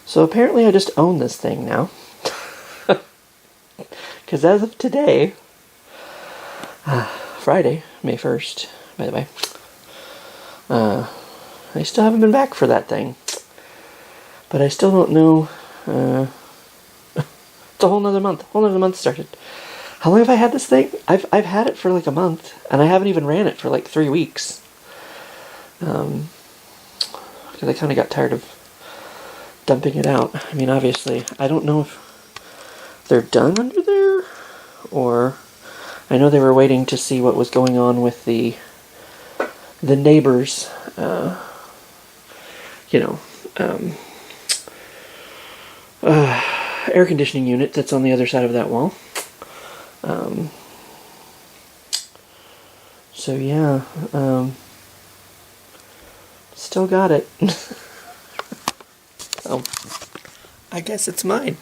So apparently I just own this thing now. Because as of today, Friday, May 1st, by the way, I still haven't been back for that thing. But I still don't know. It's a whole nother month started. How long have I had this thing? I've had it for like a month, and I haven't even ran it for like 3 weeks. Because I kind of got tired of dumping it out. I mean, obviously, I don't know if they're done under there, or I know they were waiting to see what was going on with the neighbors, air conditioning unit that's on the other side of that wall. So yeah, still got it. So I guess it's mine.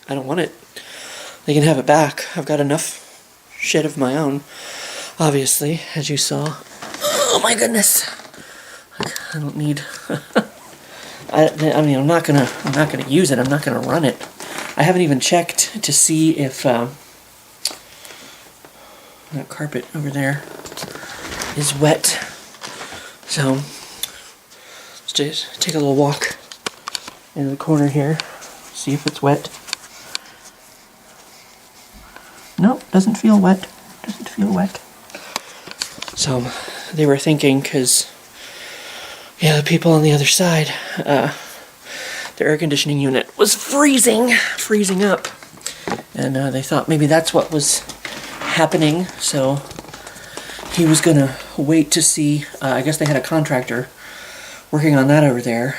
I don't want it. They can have it back. I've got enough shit of my own, obviously, as you saw. Oh my goodness! I don't need. I mean, I'm not gonna use it. I'm not gonna run it. I haven't even checked to see if that carpet over there is wet. So let's just take a little walk into the corner here, see if it's wet. Nope, doesn't feel wet. Doesn't feel wet. So they were thinking, because the people on the other side, the air conditioning unit was freezing up, and they thought maybe that's what was happening. So he was gonna wait to see. I guess they had a contractor working on that over there.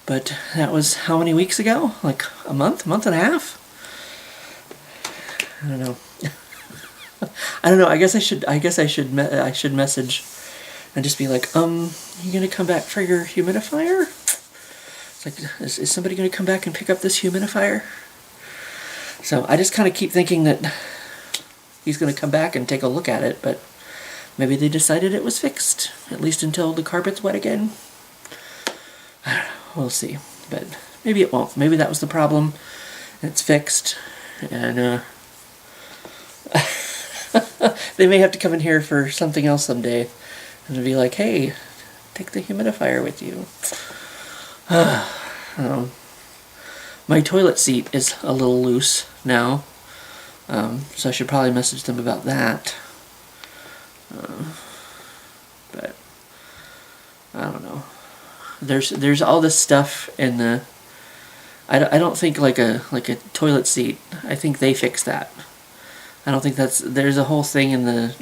But that was how many weeks ago? Like a month and a half? I don't know. I don't know. I guess I should message and just be like, you gonna come back for your humidifier? It's like, is somebody gonna come back and pick up this humidifier? So I just kind of keep thinking that he's gonna come back and take a look at it, but maybe they decided it was fixed, at least until the carpet's wet again. I don't know. We'll see. But maybe it won't. Maybe that was the problem, and it's fixed, and they may have to come in here for something else someday, and be like, hey, take the humidifier with you. My toilet seat is a little loose now, so I should probably message them about that. But I don't know. There's all this stuff in the. I don't think like a toilet seat. I think they fixed that. I don't think that's. There's a whole thing in the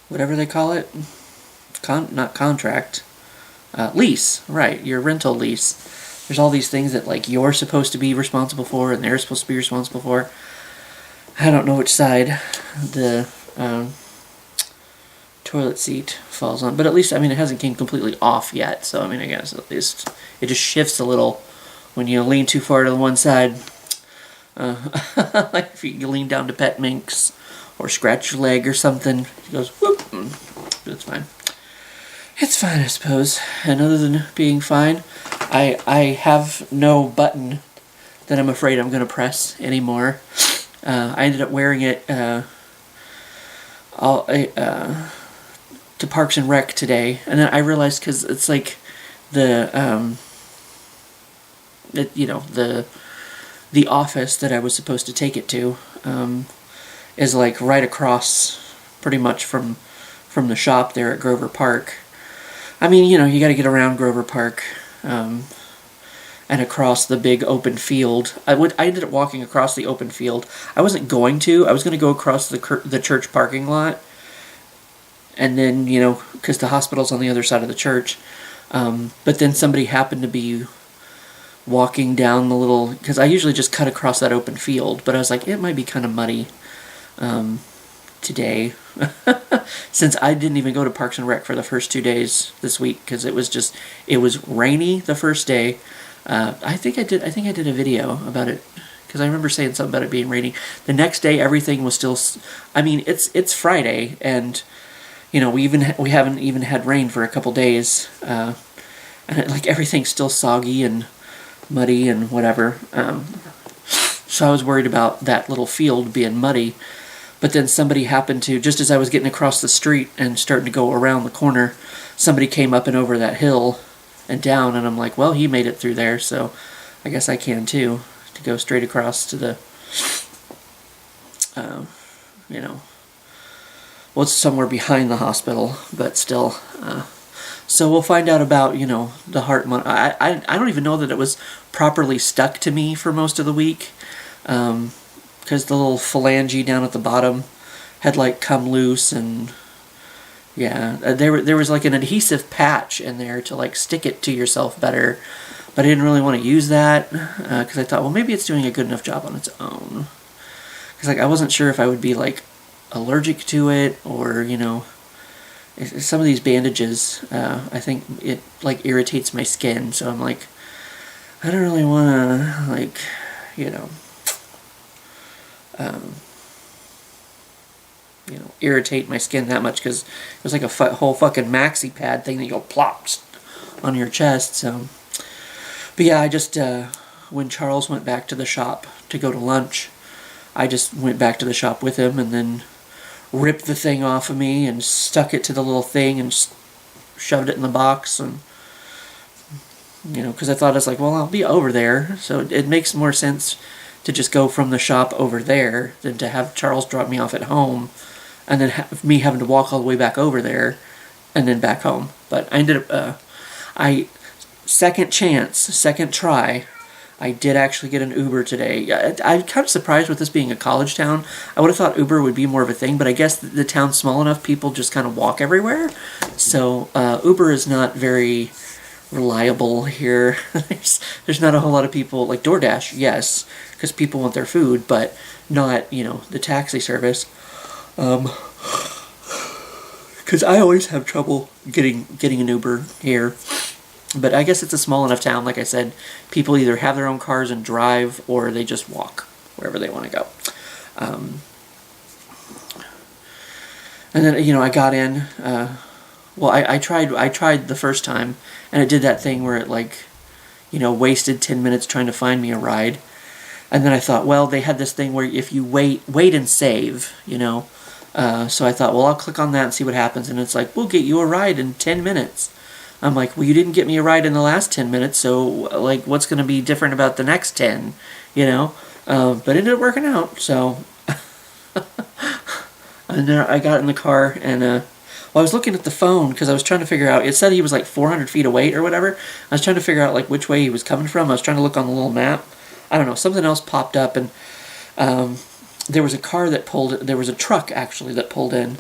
whatever they call it, not contract, lease, right, your rental lease. There's all these things that like you're supposed to be responsible for and they're supposed to be responsible for. I don't know which side the toilet seat falls on, but at least, I mean, it hasn't came completely off yet, so I mean, I guess at least it just shifts a little when you lean too far to the one side. Like if you lean down to pet minks or scratch your leg or something, it goes whoop. It's fine. It's fine, I suppose. And other than being fine, I have no button that I'm afraid I'm going to press anymore. I ended up wearing it to Parks and Rec today, and then I realized, because it's like the office that I was supposed to take it to is like right across pretty much from the shop there at Grover Park. I mean, you got to get around Grover Park and across the big open field. I ended up walking across the open field. I wasn't going to. I was going to go across the church parking lot, and then, because the hospital's on the other side of the church. But then somebody happened to be walking down the little, because I usually just cut across that open field, but I was like, it might be kind of muddy today, since I didn't even go to Parks and Rec for the first 2 days this week, because it was rainy the first day. I think I did a video about it because I remember saying something about it being raining. The next day, everything was still. I mean, it's Friday, and we haven't even had rain for a couple days, and like everything's still soggy and muddy and whatever. So I was worried about that little field being muddy. But then somebody happened to, just as I was getting across the street and starting to go around the corner, somebody came up and over that hill and down, and I'm like, well, he made it through there, so I guess I can too, to go straight across to the, well, it's somewhere behind the hospital, but still. So we'll find out about, the heart monitor. I don't even know that it was properly stuck to me for most of the week. Because the little phalange down at the bottom had like come loose, and yeah, there was like an adhesive patch in there to like stick it to yourself better, but I didn't really want to use that because I thought, well, maybe it's doing a good enough job on its own. Because like I wasn't sure if I would be like allergic to it, or some of these bandages, I think it like irritates my skin, so I'm like, I don't really want to like irritate my skin that much, because it was like a whole fucking maxi pad thing that you go plops on your chest. So, but yeah, I just when Charles went back to the shop to go to lunch, I just went back to the shop with him and then ripped the thing off of me and stuck it to the little thing and shoved it in the box, and because I thought, I was like, well, I'll be over there, so it makes more sense to just go from the shop over there than to have Charles drop me off at home and then me having to walk all the way back over there and then back home. But I ended up, second try, I did actually get an Uber today. I'm kind of surprised with this being a college town. I would have thought Uber would be more of a thing, but I guess the town's small enough, people just kind of walk everywhere. So Uber is not very reliable here. There's not a whole lot of people, like DoorDash, yes, because people want their food, but not, the taxi service. Because I always have trouble getting an Uber here. But I guess it's a small enough town, like I said, people either have their own cars and drive, or they just walk wherever they want to go. And then, I got in, I tried the first time, and it did that thing where it wasted 10 minutes trying to find me a ride. And then I thought, well, they had this thing where if you wait and save, so I thought, well, I'll click on that and see what happens. And it's like, we'll get you a ride in 10 minutes. I'm like, well, you didn't get me a ride in the last 10 minutes, so like, what's going to be different about the next 10, But it ended up working out, so. And then I got in the car, and I was looking at the phone because I was trying to figure out, it said he was like 400 feet away or whatever. I was trying to figure out like which way he was coming from. I was trying to look on the little map. I don't know, something else popped up, and there was a truck actually that pulled in,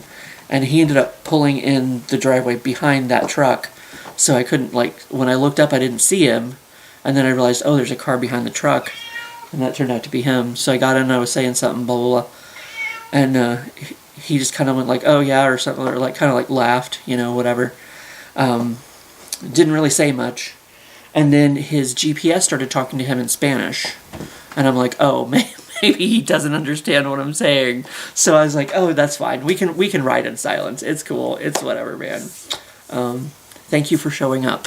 and he ended up pulling in the driveway behind that truck. So I couldn't, when I looked up, I didn't see him, and then I realized, oh, there's a car behind the truck, and that turned out to be him. So I got in and I was saying something, blah, blah, blah, and he just kind of went like, oh, yeah, or something, or kind of laughed, whatever. Didn't really say much. And then his GPS started talking to him in Spanish, and I'm like, oh, maybe he doesn't understand what I'm saying. So I was like, oh, that's fine. We can ride in silence. It's cool. It's whatever, man. Thank you for showing up.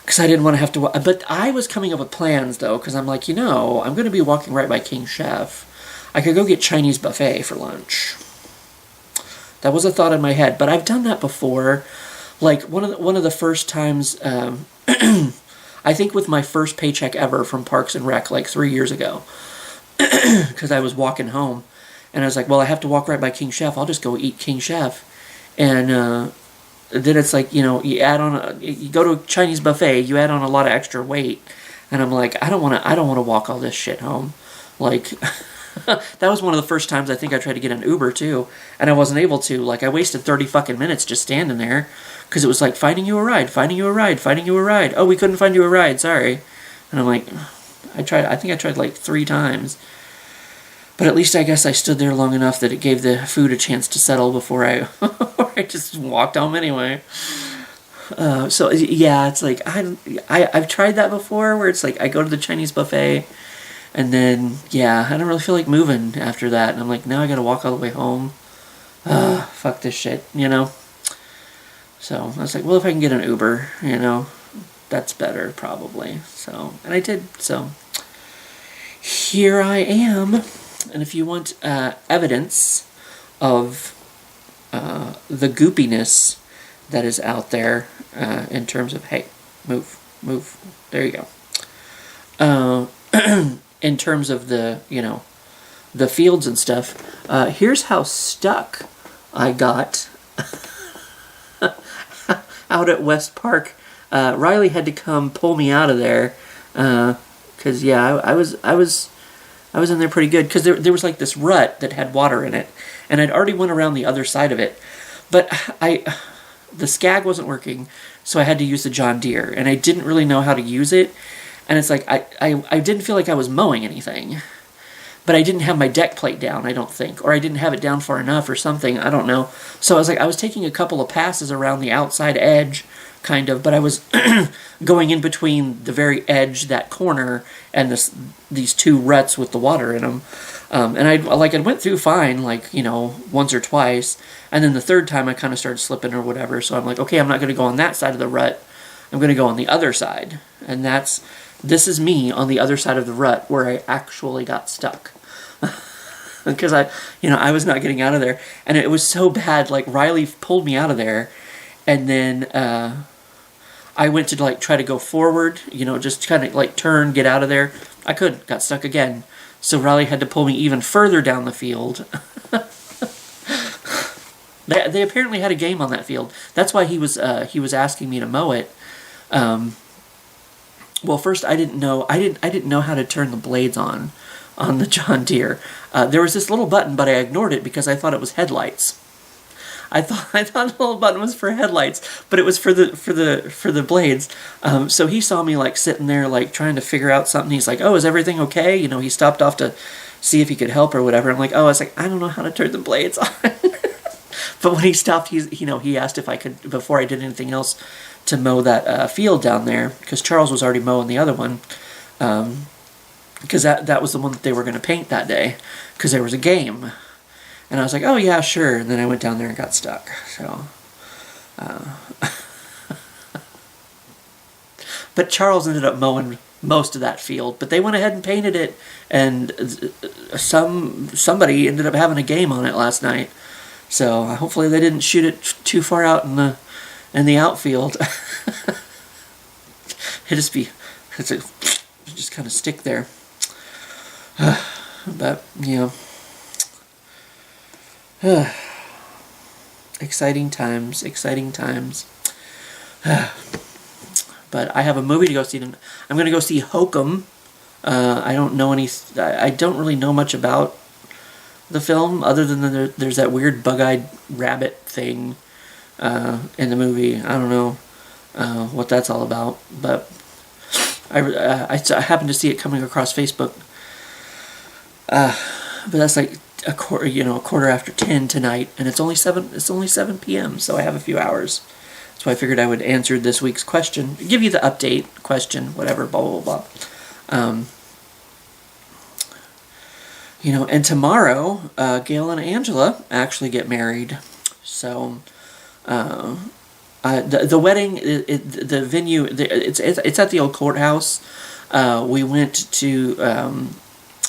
Because I didn't want to have to... But I was coming up with plans, though, because I'm like, I'm going to be walking right by King Chef. I could go get Chinese buffet for lunch. That was a thought in my head, but I've done that before. Like, one of the first times... I think with my first paycheck ever from Parks and Rec, 3 years ago. Because I was walking home, and I was like, well, I have to walk right by King Chef. I'll just go eat King Chef. And... then it's like, you go to a Chinese buffet, you add on a lot of extra weight, and I'm like, I don't want to walk all this shit home. That was one of the first times I think I tried to get an Uber too, and I wasn't able to. I wasted 30 fucking minutes just standing there, because it was like, finding you a ride. Oh, we couldn't find you a ride, sorry. And I'm like, I think I tried 3 times. But at least I guess I stood there long enough that it gave the food a chance to settle before I just walked home anyway. So yeah, it's like I've tried that before, where it's like I go to the Chinese buffet And then, yeah, I don't really feel like moving after that. And I'm like, now I gotta walk all the way home. Fuck this shit, you know? So I was like, well, if I can get an Uber, you know, that's better probably. So, and I did. So here I am. And if you want evidence of the goopiness that is out there in terms of, hey, move, there you go. In terms of the, you know, the fields and stuff, here's how stuck I got out at West Park. Riley had to come pull me out of there, because yeah, I was in there pretty good, because there was like this rut that had water in it, and I'd already went around the other side of it, but the Skag wasn't working, so I had to use the John Deere, and I didn't really know how to use it, and it's like I didn't feel like I was mowing anything. But I didn't have my deck plate down, I don't think. Or I didn't have it down far enough or something, I don't know. So I was taking a couple of passes around the outside edge, kind of, but I was going in between the very edge, that corner, and these two ruts with the water in them. And I went through fine, like, you know, once or twice. And then the third time I kind of started slipping or whatever. So I'm like, okay, I'm not going to go on that side of the rut. I'm going to go on the other side. And this is me on the other side of the rut where I actually got stuck. Because I was not getting out of there. And it was so bad, like Riley pulled me out of there, and then I went to like try to go forward, you know, just kind of like turn, get out of there. I couldn't, got stuck again. So Riley had to pull me even further down the field. They apparently had a game on that field. That's why he was asking me to mow it. Well, first I didn't know how to turn the blades on the John Deere. There was this little button, but I ignored it because I thought it was headlights. I thought the little button was for headlights, but it was for the blades. So he saw me like sitting there like trying to figure out something. He's like, "Oh, is everything okay?" You know, he stopped off to see if he could help or whatever. I'm like, "Oh," I was like, "I don't know how to turn the blades on." But when he stopped, he asked if I could, before I did anything else, to mow that field down there, because Charles was already mowing the other one, because that was the one that they were going to paint that day, because there was a game. And I was like, oh yeah, sure. And then I went down there and got stuck. So, but Charles ended up mowing most of that field. But they went ahead and painted it, and somebody ended up having a game on it last night. So hopefully they didn't shoot it too far out in the outfield. It's just kind of stick there. But you know, exciting times. But I have a movie to go see. I'm going to go see Hokum. I don't really know much about the film, other than there's that weird bug-eyed rabbit thing in the movie. I don't know what that's all about, but I happened to see it coming across Facebook. But that's like a quarter after 10 tonight, and it's only 7 p.m. So I have a few hours. So I figured I would answer this week's question, give you the update question, whatever, blah blah blah. And tomorrow, Gail and Angela actually get married. So, the wedding, the venue, it's at the old courthouse. We went to.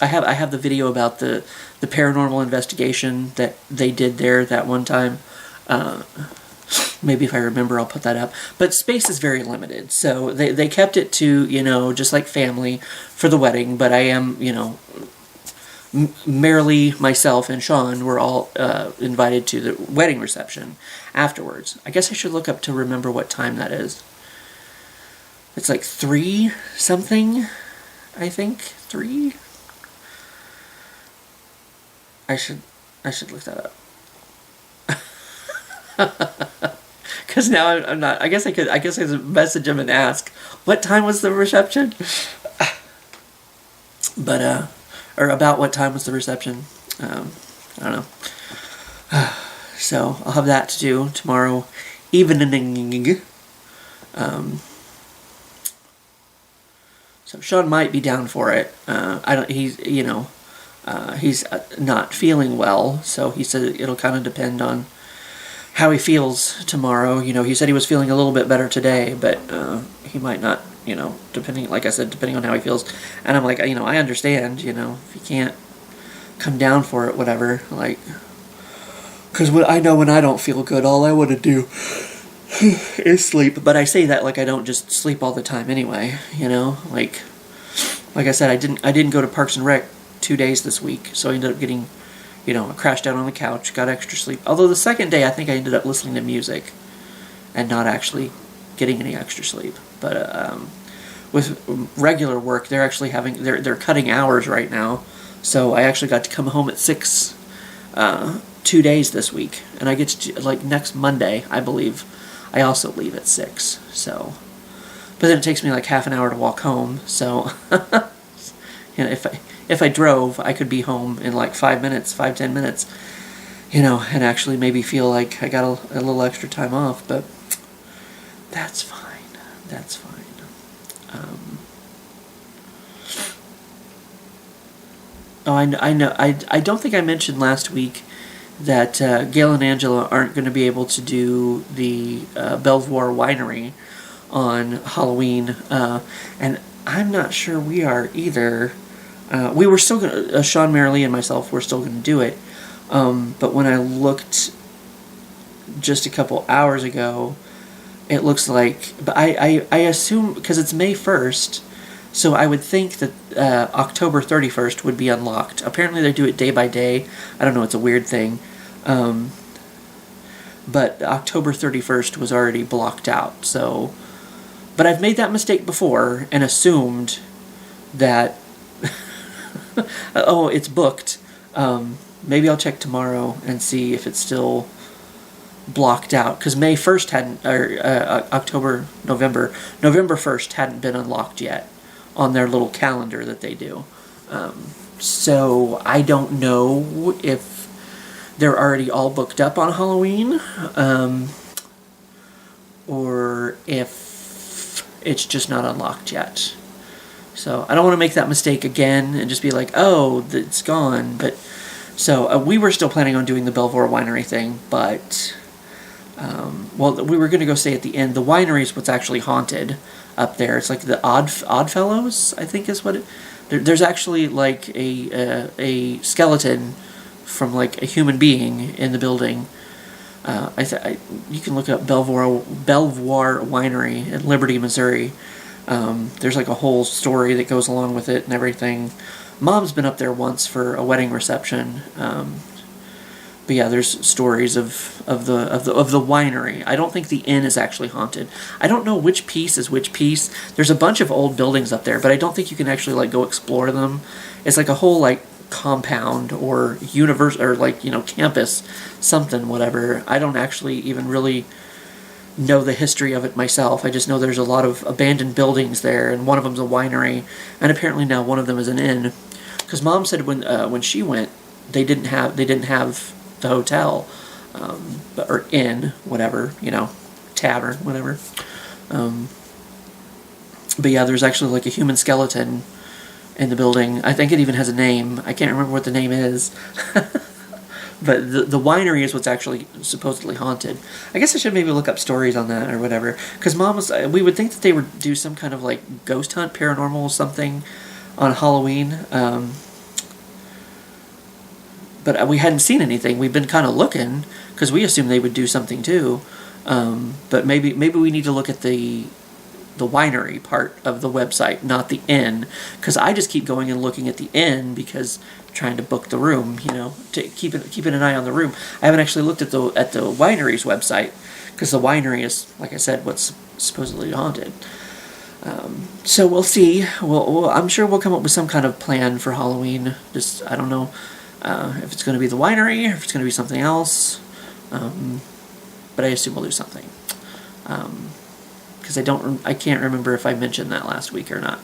I have the video about the paranormal investigation that they did there that one time. Maybe if I remember, I'll put that up. But space is very limited, so they kept it to just like family for the wedding. But I am merely myself and Sean were all invited to the wedding reception afterwards. I guess I should look up to remember what time that is. It's like 3 something, I think. 3. I should look that up. Because now I'm not. I guess I could message him and ask what time was the reception. But or about what time was the reception? I don't know. So I'll have that to do tomorrow evening. So So Sean might be down for it. I don't. He's not feeling well, so he said it'll kind of depend on how he feels tomorrow. He said he was feeling a little bit better today, but he might not. Depending, like I said, depending on how he feels. And I'm like, I understand. If he can't come down for it, whatever. Like, because I know when I don't feel good, all I want to do is sleep. But I say that like I don't just sleep all the time anyway. Like I said, I didn't go to Parks and Rec 2 days this week, so I ended up getting, I crashed out on the couch, got extra sleep. Although the second day, I think I ended up listening to music and not actually getting any extra sleep. But with regular work, they're actually they're cutting hours right now, so I actually got to come home at 6, 2 days this week, and I get to, like, next Monday, I believe, I also leave at 6. So, but then it takes me like half an hour to walk home. So, if I drove, I could be home in like 10 minutes, and actually maybe feel like I got a little extra time off. But that's fine. That's fine. I know. I don't think I mentioned last week that Gail and Angela aren't going to be able to do the Belvoir Winery on Halloween, and I'm not sure we are either. We were still going to, Sean, Marilee, and myself were still going to do it, but when I looked just a couple hours ago, it looks like, but I assume, because it's May 1st, so I would think that October 31st would be unlocked. Apparently they do it day by day. I don't know, it's a weird thing. But October 31st was already blocked out, so... But I've made that mistake before and assumed that... oh, it's booked. Maybe I'll check tomorrow and see if it's still blocked out, because May 1st hadn't, or November 1st hadn't been unlocked yet on their little calendar that they do. So I don't know if they're already all booked up on Halloween, or if it's just not unlocked yet. So I don't want to make that mistake again and just be like, oh, it's gone. But so we were still planning on doing the Belvoir Winery thing, but we were going to go stay at the inn. The winery is what's actually haunted up there. It's like the Oddfellows, I think is what it. There's actually like a skeleton from like a human being in the building. You can look up Belvoir Winery in Liberty, Missouri. There's like a whole story that goes along with it and everything. Mom's been up there once for a wedding reception. But yeah, there's stories of the winery. I don't think the inn is actually haunted. I don't know which piece is which piece. There's a bunch of old buildings up there, but I don't think you can actually like go explore them. It's like a whole like compound or universe or like campus, something, whatever. I don't actually even really know the history of it myself. I just know there's a lot of abandoned buildings there, and one of them's a winery, and apparently now one of them is an inn. Because Mom said when she went, they didn't have the hotel, or inn, whatever, tavern, whatever. But yeah, there's actually like a human skeleton in the building. I think it even has a name. I can't remember what the name is. But the winery is what's actually supposedly haunted. I guess I should maybe look up stories on that or whatever. Because we would think that they would do some kind of like ghost hunt, paranormal something on Halloween. But we hadn't seen anything. We've been kind of looking because we assumed they would do something too. But maybe we need to look at the winery part of the website, not the inn, because I just keep going and looking at the inn because I'm trying to book the room, to keeping an eye on the room. I haven't actually looked at the winery's website because the winery is, like I said, what's supposedly haunted. So we'll see. I'm sure we'll come up with some kind of plan for Halloween. Just I don't know. If it's going to be the winery, or if it's going to be something else, but I assume we'll do something. Because I can't remember if I mentioned that last week or not.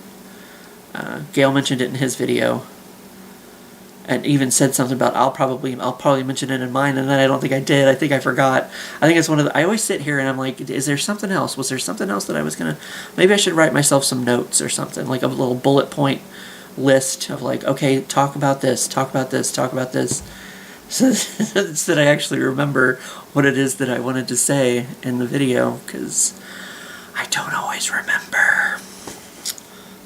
Gail mentioned it in his video, and even said something about I'll probably mention it in mine, and then I don't think I did. I think I forgot. I think it's one of the, I always sit here and I'm like, is there something else? Was there something else that I was gonna? Maybe I should write myself some notes or something, like a little bullet point list of like, okay, talk about this, talk about this, talk about this, so that I actually remember what it is that I wanted to say in the video, because I don't always remember.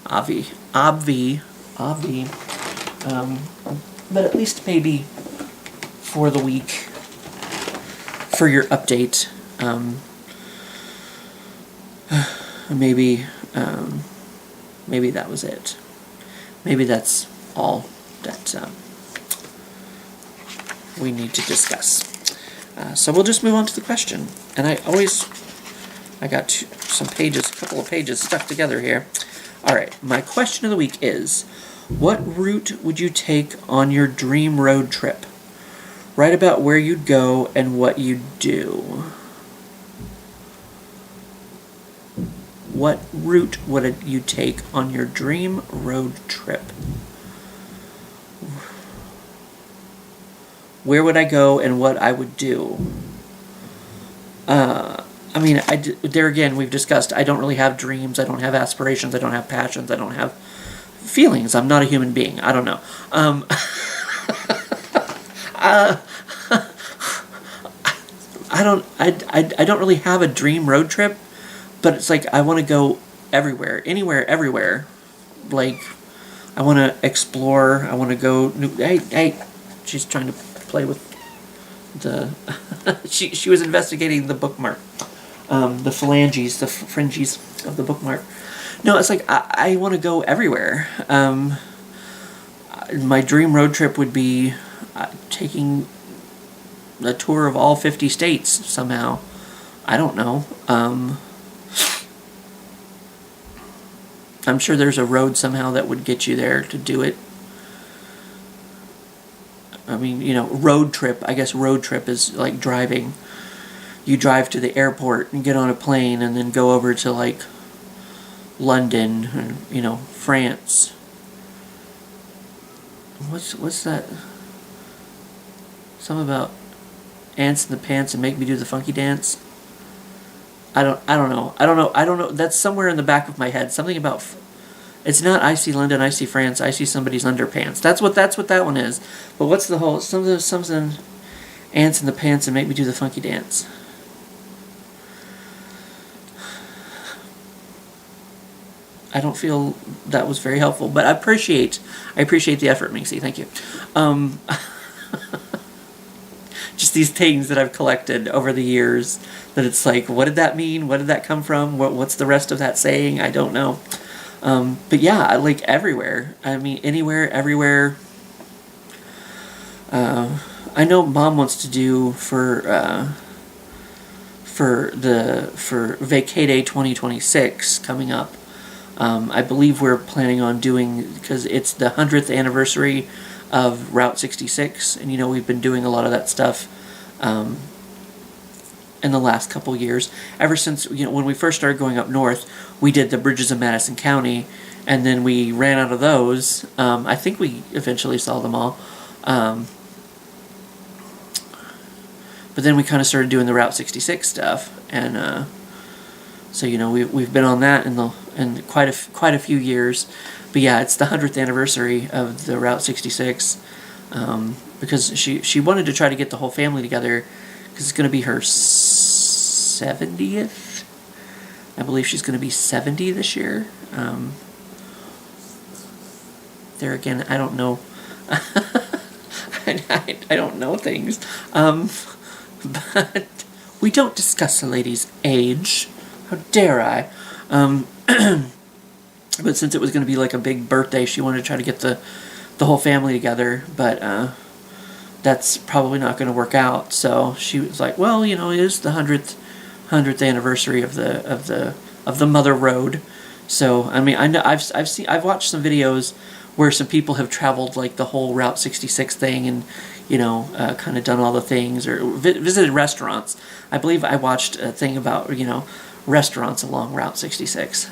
Obvi. But at least maybe for the week, for your update, maybe that was it. Maybe that's all that we need to discuss. So we'll just move on to the question. And I got a couple of pages stuck together here. All right, my question of the week is, what route would you take on your dream road trip? Write about where you'd go and what you'd do. What route would you take on your dream road trip? Where would I go and what I would do? I mean, there again, we've discussed, I don't really have dreams, I don't have aspirations, I don't have passions, I don't have feelings. I'm not a human being. I don't know. I don't really have a dream road trip, but it's like I want to go everywhere, anywhere, everywhere. Like, I want to explore. I want to go. Hey, she's trying to play with the. she was investigating the bookmark, the phalanges, the fringes of the bookmark. No, it's like I want to go everywhere. My dream road trip would be taking a tour of all 50 states somehow. I don't know. I'm sure there's a road somehow that would get you there to do it. I mean, road trip. I guess road trip is like driving. You drive to the airport and get on a plane and then go over to like London and France. What's that? Something about ants in the pants and make me do the funky dance. I don't know. That's somewhere in the back of my head. Something about. It's not I see London, I see France, I see somebody's underpants. That's what that one is. But what's the whole something ants in the pants and make me do the funky dance? I don't feel that was very helpful, but I appreciate the effort, Minxie. Thank you. Just these things that I've collected over the years that it's like, what did that mean? What did that come from? What's the rest of that saying? I don't know. But yeah, I like everywhere. I mean, anywhere, everywhere. I know Mom wants to do for Vacay 2026 coming up. I believe we're planning on doing, because it's the 100th anniversary of Route 66, and we've been doing a lot of that stuff in the last couple years. Ever since when we first started going up north, we did the bridges of Madison County, and then we ran out of those. I think we eventually saw them all, but then we kind of started doing the Route 66 stuff, and so we've been on that in quite a few years. But yeah, it's the 100th anniversary of the Route 66, because she wanted to try to get the whole family together, because it's going to be her 70th. I believe she's going to be 70 this year. There again, I don't know. I don't know things. But we don't discuss a lady's age. How dare I? But since it was going to be like a big birthday, she wanted to try to get the whole family together. But that's probably not going to work out. So she was like, well, it is the 100th anniversary of the Mother Road. So I mean, I know I've watched some videos where some people have traveled like the whole Route 66 thing, and kind of done all the things, or visited restaurants. I believe I watched a thing about restaurants along Route 66.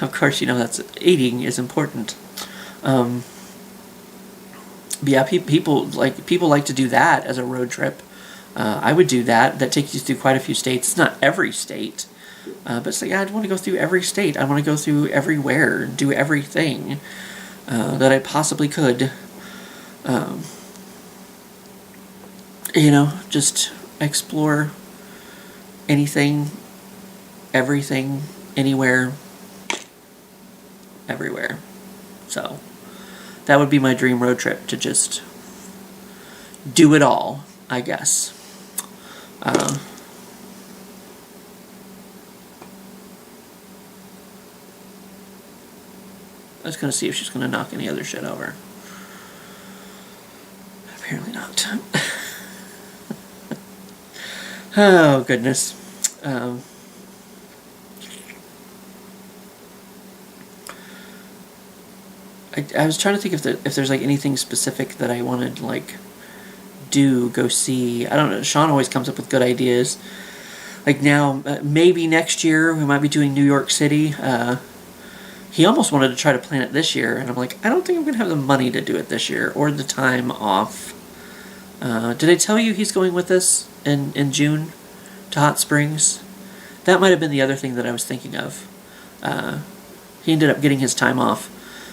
Of course, that's eating is important. But yeah, people like to do that as a road trip. I would do that. That takes you through quite a few states. It's not every state, but it's like, I want to go through every state. I want to go through everywhere and do everything that I possibly could. Just explore anything, everything, anywhere, everywhere. So that would be my dream road trip, to just do it all, I guess. I was going to see if she's going to knock any other shit over. Apparently not. Oh, goodness. I was trying to think if there's like anything specific that I wanted to like go see. I don't know. Sean always comes up with good ideas. Like now, maybe next year we might be doing New York City. He almost wanted to try to plan it this year, and I'm like, I don't think I'm going to have the money to do it this year or the time off. Did I tell you he's going with us in June to Hot Springs? That might have been the other thing that I was thinking of. He ended up getting his time off,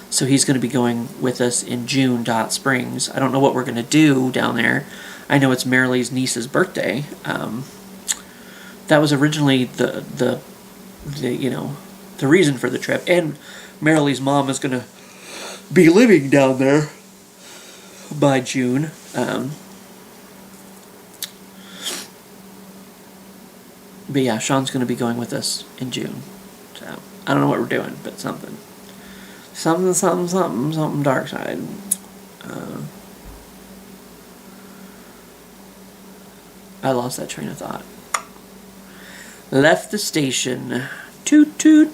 so he's going to be going with us in June to Hot Springs. I don't know what we're going to do down there. I know it's Marilee's niece's birthday. That was originally the reason for the trip, and Marilee's mom is going to be living down there by June. But yeah, Sean's going to be going with us in June. So I don't know what we're doing, but something dark side. I lost that train of thought. Left the station. Toot toot.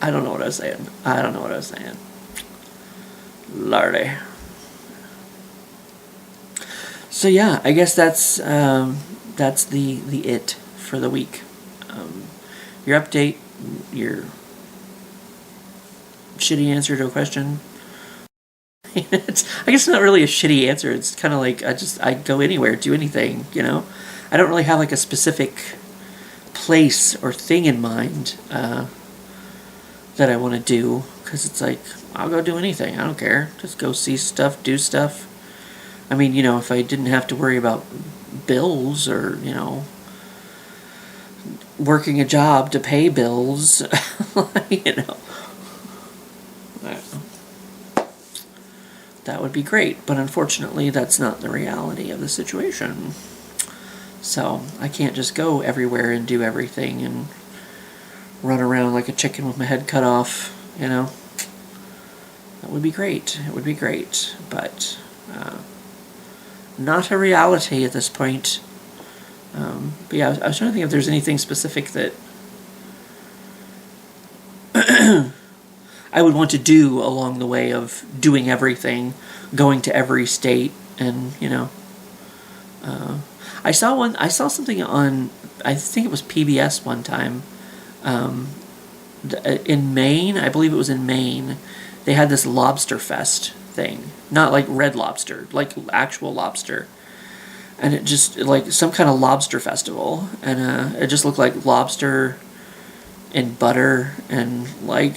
I don't know what I was saying. Lordy. So yeah, I guess that's the it for the week. Your update, your shitty answer to a question. I guess it's not really a shitty answer. It's kind of like I go anywhere, do anything. I don't really have like a specific place or thing in mind that I want to do, because it's like, I'll go do anything. I don't care. Just go see stuff, do stuff. I mean, if I didn't have to worry about bills or, working a job to pay bills, that would be great. But unfortunately, that's not the reality of the situation. So I can't just go everywhere and do everything and run around like a chicken with my head cut off, That would be great. It would be great. But not a reality at this point. But yeah, I was trying to think if there's anything specific that I would want to do along the way of doing everything, going to every state, and I saw something on, I think it was PBS one time, in Maine. I believe it was in Maine. They had this lobster fest thing, not like Red Lobster, like actual lobster. And it just, like, some kind of lobster festival. And it just looked like lobster and butter and, like,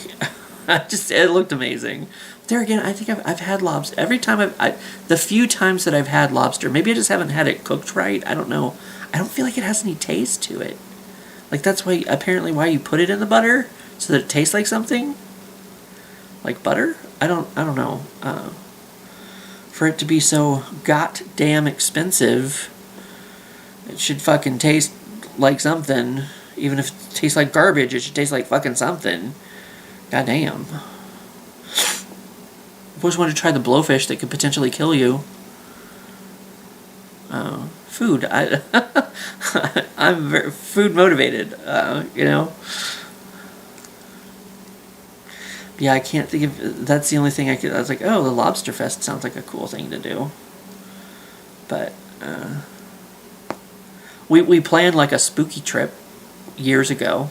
it looked amazing. There again, I think I've had lobster. Every time the few times that I've had lobster, maybe I just haven't had it cooked right. I don't know. I don't feel like it has any taste to it. Like, that's apparently why you put it in the butter, so that it tastes like something. Like butter? I don't know. For it to be so goddamn expensive, it should fucking taste like something. Even if it tastes like garbage, it should taste like fucking something. Goddamn. I've always wanted to try the blowfish that could potentially kill you. Food. I'm very food motivated, Yeah, I can't think of... That's the only thing I was like, oh, the Lobster Fest sounds like a cool thing to do. But, we planned like a spooky trip years ago,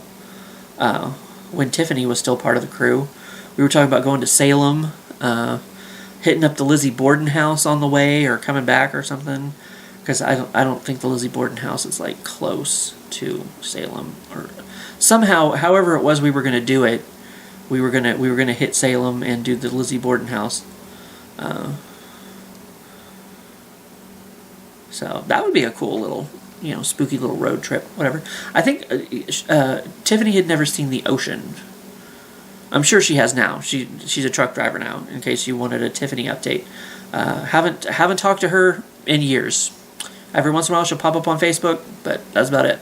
when Tiffany was still part of the crew. We were talking about going to Salem, hitting up the Lizzie Borden house on the way or coming back or something. Because I don't think the Lizzie Borden house is like close to Salem, or somehow, however it was we were gonna do it, we were gonna hit Salem and do the Lizzie Borden house. So that would be a cool little, spooky little road trip, whatever. I think Tiffany had never seen the ocean. I'm sure she has now. She's a truck driver now. In case you wanted a Tiffany update, haven't talked to her in years. Every once in a while she'll pop up on Facebook, but that's about it.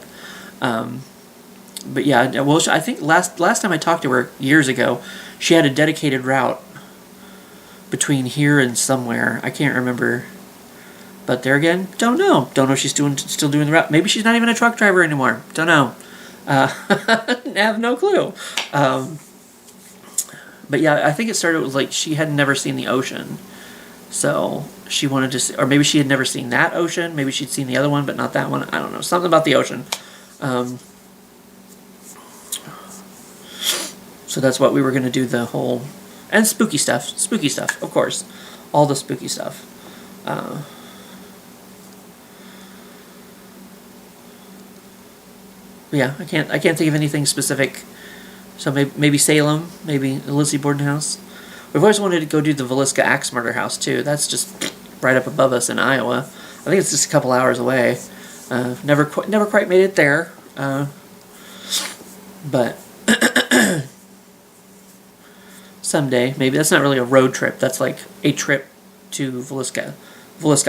But yeah, well, I think last time I talked to her years ago, she had a dedicated route between here and somewhere. I can't remember. But there again, don't know. Don't know if she's still doing the route. Maybe she's not even a truck driver anymore. Don't know. Have no clue. But yeah, I think it started with like she had never seen the ocean. So she wanted to see, or maybe she had never seen that ocean. Maybe she'd seen the other one, but not that one. I don't know. Something about the ocean. So that's what we were going to do the whole... And spooky stuff. Spooky stuff, of course. All the spooky stuff. Yeah, I can't think of anything specific. So maybe Salem, maybe the Lizzie Borden house. We've always wanted to go do the Villisca Axe Murder house too. That's just right up above us in Iowa. I think it's just a couple hours away. Never quite made it there. But someday, maybe. That's not really a road trip. That's like a trip to Villisca,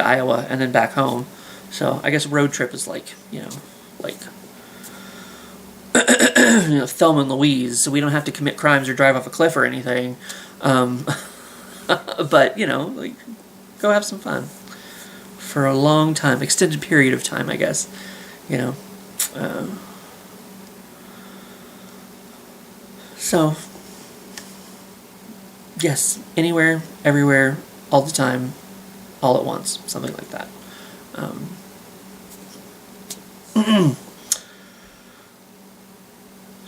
Iowa, and then back home. So I guess road trip is like, like Thelma and Louise, so we don't have to commit crimes or drive off a cliff or anything. But, like, go have some fun. For a long time, extended period of time, I guess. So, yes, anywhere, everywhere, all the time, all at once, something like that.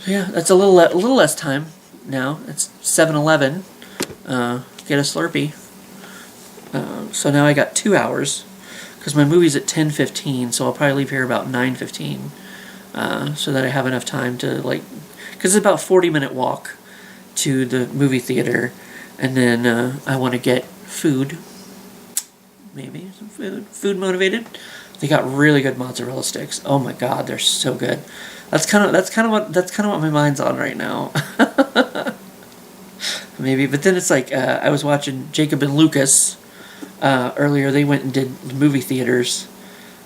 Yeah, that's a little less time now. It's 7:11. Get a Slurpee. So now I got 2 hours, because my movie's at 10:15, so I'll probably leave here about 9:15, so that I have enough time to, like, because it's about a 40-minute walk to the movie theater, and then I want to get food. Maybe some food. Food motivated. They got really good mozzarella sticks. Oh my God, they're so good. That's kind of what my mind's on right now. Maybe, but then it's like I was watching Jacob and Lucas earlier. They went and did the movie theaters,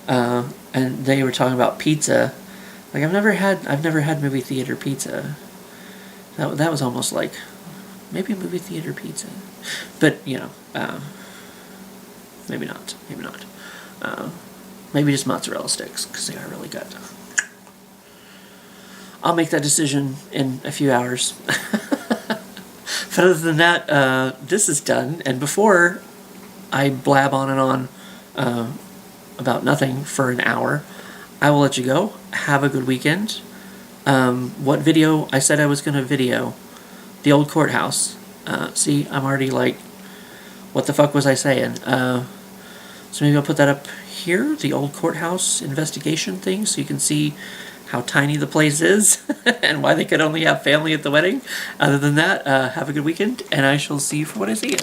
and they were talking about pizza. Like I've never had movie theater pizza. That was almost like maybe movie theater pizza, but maybe not. Maybe just mozzarella sticks, because they are really good. I'll make that decision in a few hours. But other than that, this is done. And before I blab on and on about nothing for an hour, I will let you go. Have a good weekend. What video? I said I was going to video the old courthouse. See, I'm already like, what the fuck was I saying? So maybe I'll put that up here, the old courthouse investigation thing, so you can see how tiny the place is and why they could only have family at the wedding. Other than that, have a good weekend, and I shall see you for when I see you.